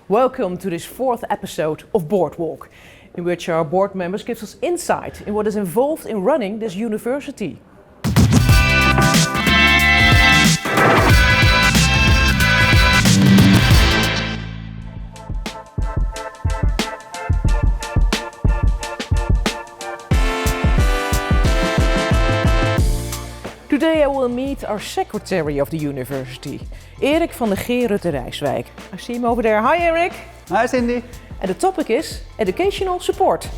Welcome to this fourth episode of Boardwalk, in which our board members give us insight in what is involved in running this university. Today I will meet our secretary of the university, Erik van de Geer-Rutten-Rijswijk. I see him over there. Hi Erik. Hi Cindy. And the topic is educational support.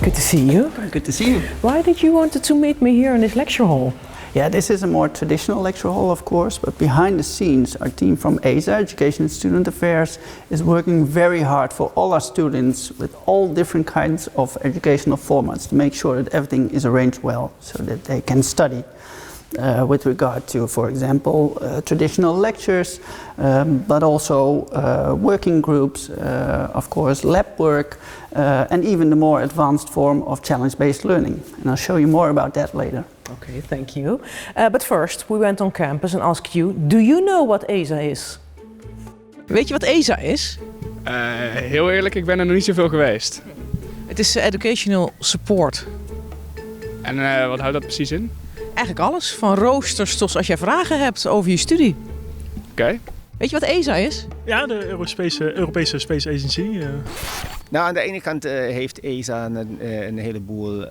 Good to see you. Good to see you. Why did you want to meet me here in this lecture hall? Yeah, this is a more traditional lecture hall, of course, but behind the scenes, our team from ESA, Education and Student Affairs, is working very hard for all our students with all different kinds of educational formats to make sure that everything is arranged well so that they can study. With regard to, for example, traditional lectures, but also working groups, of course, lab work, and even the more advanced form of challenge-based learning. And I'll show you more about that later. Okay, thank you. But first, we went on campus and asked you, do you know what ESA is? Weet je wat ESA is? Heel eerlijk, ik ben er nog niet zoveel geweest. Het is educational support. En wat houdt dat precies in? Eigenlijk alles, van roosters tot als jij vragen hebt over je studie. Oké. Weet je wat ESA is? Ja, de Europese Space Agency. Nou, aan de ene kant heeft ESA een heleboel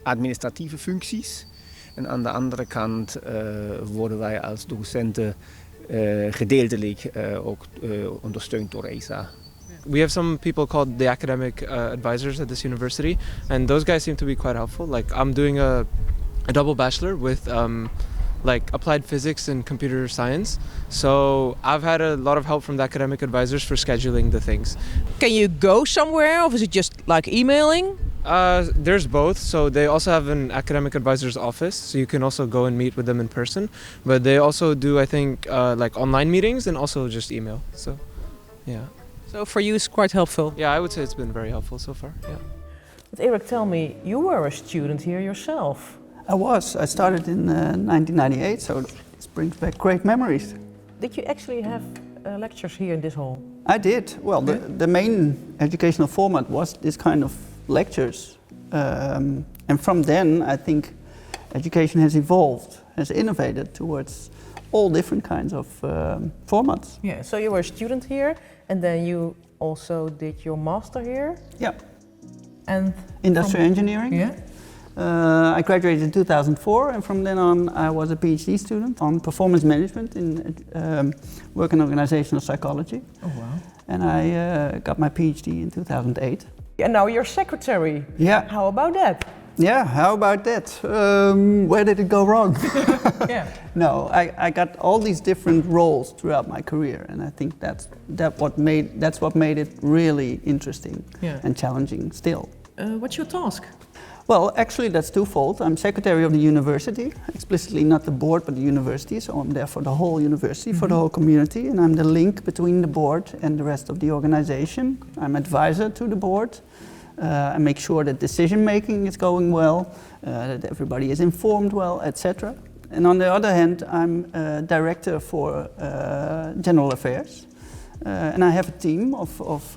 administratieve functies. En aan de andere kant worden wij als docenten gedeeltelijk ook ondersteund door ESA. We have some people called the academic advisors at this university, and those guys seem to be quite helpful. Like I'm doing a double bachelor with like applied physics and computer science. So I've had a lot of help from the academic advisors for scheduling the things. Can you go somewhere or is it just like emailing? There's both. So they also have an academic advisor's office, so you can also go and meet with them in person. But they also do, I think, like online meetings and also just email. So, yeah. So for you it's quite helpful? Yeah, I would say it's been very helpful so far, yeah. But Erik, tell me, you were a student here yourself. I started in 1998, so this brings back great memories. Did you actually have lectures here in this hall? I did. Well, the main educational format was this kind of lectures. And from then, I think education has evolved, has innovated towards all different kinds of formats. Yeah, so you were a student here and then you also did your master here? Yeah. And Industrial engineering. Yeah. I graduated in 2004, and from then on I was a PhD student on performance management in work and organizational psychology. Oh wow. And I got my PhD in 2008. And now you're secretary. Yeah. How about that? Yeah, how about that? Where did it go wrong? Yeah. No, I got all these different roles throughout my career, and I think that's what made it really interesting and challenging still. What's your task? Well, actually that's twofold. I'm secretary of the university, explicitly not the board but the university, so I'm there for the whole university, for the whole community, and I'm the link between the board and the rest of the organization. I'm advisor to the board. I make sure that decision making is going well, that everybody is informed well, etc. And on the other hand, I'm director for general affairs. And I have a team of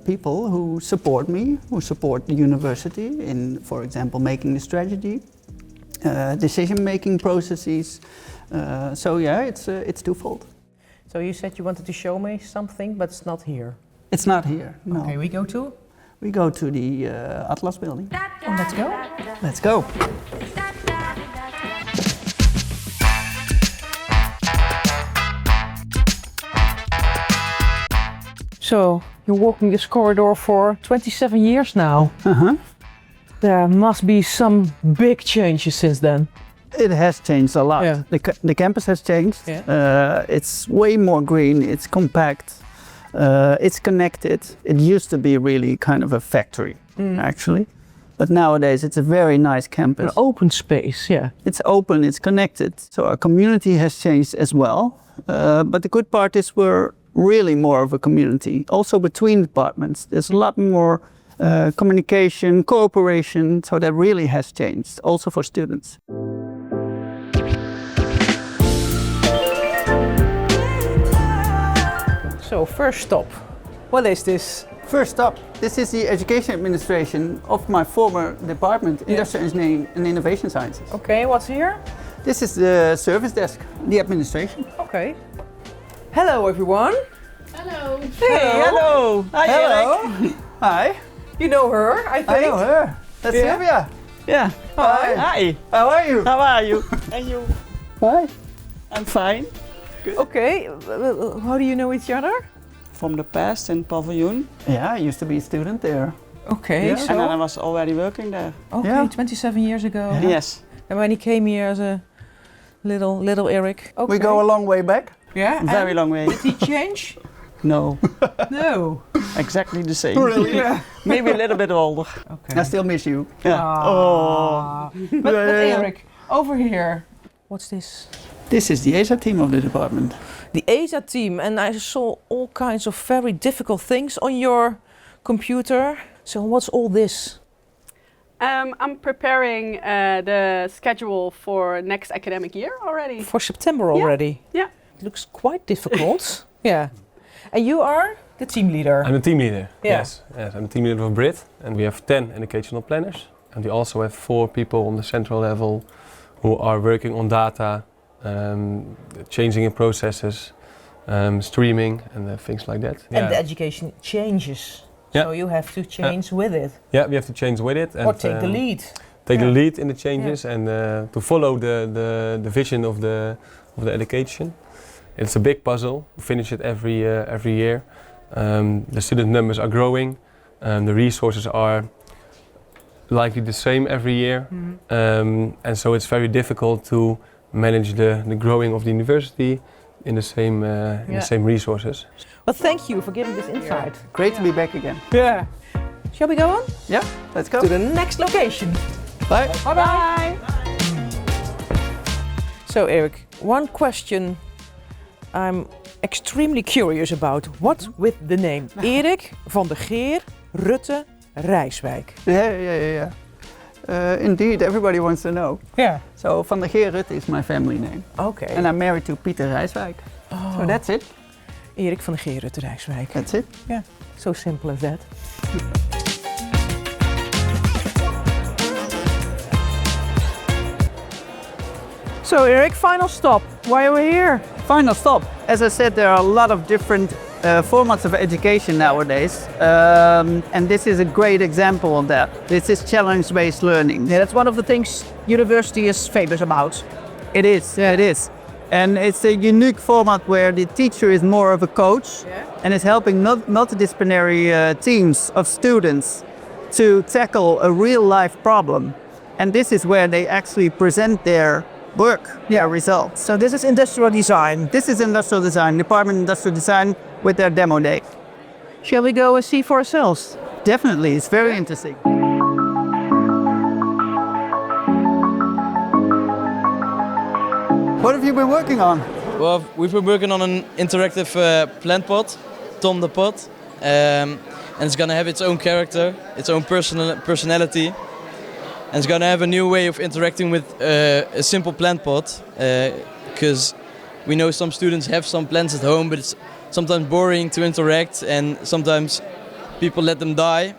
people who support me, who support the university in, for example, making the strategy, decision-making processes. So yeah, it's twofold. So you said you wanted to show me something, but it's not here. It's not here, no. Okay, we go to? We go to the Atlas building. Oh, let's go. Let's go. So, you're walking this corridor for 27 years now. Uh-huh. There must be some big changes since then. It has changed a lot. Yeah. The campus has changed. Yeah. It's way more green, it's compact, it's connected. It used to be really kind of a factory, actually. But nowadays it's a very nice campus. An open space, yeah. It's open, it's connected. So our community has changed as well. But the good part is we're really more of a community. Also between departments, there's a lot more communication, cooperation, so that really has changed, also for students. So first stop. What is this? First up, this is the education administration of my former department, Industrial Engineering and Innovation Sciences. Okay, what's here? This is the service desk, the administration. Okay. Hello everyone. Hello. Hey, Hello. Hi, Hello. Eric. Hi. You know her, I think. I know her. That's Yeah. Sylvia. Yeah. Hi. Hi. How are you? How are you? And you? Hi. I'm fine. Okay, how do you know each other? From the past in Pavilion. Yeah, I used to be a student there. Okay, Yeah. so And then I was already working there. okay, Yeah. 27 years ago. Yes. And when he came here as a little Eric. Okay. We go a long way back. Yeah. Very and long way. Did he change? No. No. Exactly the same. Really? Yeah. Maybe a little bit older. Okay. I still miss you. Yeah. Ah. But Eric, over here. What's this? This is the ESA team of the department. The ESA team, and I saw all kinds of very difficult things on your computer. So what's all this? I'm preparing the schedule for next academic year already. For September already? Yeah. It looks quite difficult. Yeah. And you are the team leader? I'm the team leader. Yeah. Yes, I'm the team leader of Brit, and we have 10 educational planners, and we also have 4 people on the central level who are working on data, changing in processes, streaming, and things like that. And the education changes. Yeah. So you have to change with it. Yeah, we have to change with it and Or take the lead. Take Yeah. the lead in the changes and to follow the vision of the education. It's a big puzzle. We finish it every year. The student numbers are growing. The resources are likely the same every year. Mm-hmm. And so it's very difficult to manage the growing of the university in the same resources. Well, thank you for giving this insight. Great to be back again. Yeah. Shall we go on? Yeah, let's go. To the next location. Bye. Bye bye. So Eric, one question I'm extremely curious about. What with the name Erik van de Geer-Rutten-Rijswijk? Yeah. Indeed, everybody wants to know. Yeah. So Van der Geer-Rutten is my family name. Okay. And I'm married to Pieter Rijswijk. So that's it. Erik van de Geer-Rutten-Rijswijk. That's it. Yeah, so simple as that. So Erik, final stop. Why are we here? Final stop. As I said, there are a lot of different formats of education nowadays. And this is a great example of that. This is challenge-based learning. Yeah, that's one of the things university is famous about. It is, yeah, it is. And it's a unique format where the teacher is more of a coach and is helping multidisciplinary teams of students to tackle a real-life problem. And this is where they actually present their work, their results. So this is industrial design. This is industrial design, Department of Industrial Design with their demo day. Shall we go and see for ourselves? Definitely, it's very interesting. What have you been working on? Well, we've been working on an interactive plant pot, Tom the Pot, and it's gonna have its own character, its own personality, and it's gonna have a new way of interacting with a simple plant pot, because we know some students have some plants at home, but it's sometimes boring to interact, and sometimes people let them die.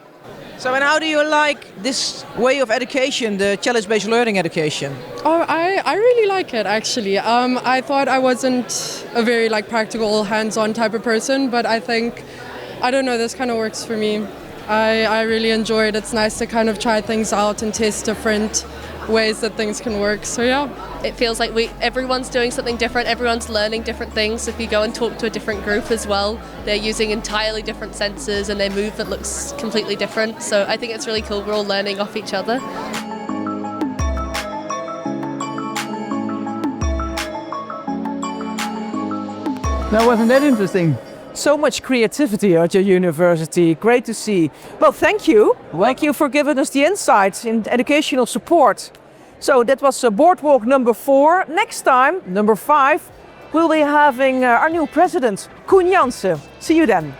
So, and how do you like this way of education, the challenge-based learning education? Oh, I really like it actually. I thought I wasn't a very practical, hands-on type of person, but I think, I don't know, this kind of works for me. I really enjoy it. It's nice to kind of try things out and test different ways that things can work. So yeah. It feels like everyone's doing something different, everyone's learning different things. If you go and talk to a different group as well, they're using entirely different senses and their movement looks completely different. So I think it's really cool, we're all learning off each other. Now, wasn't that interesting? So much creativity at your university. Great to see. Well, thank you. Thank you for giving us the insights in educational support. So that was Boardwalk number 4. Next time, number 5, we'll be having our new president, Koen Jansen. See you then.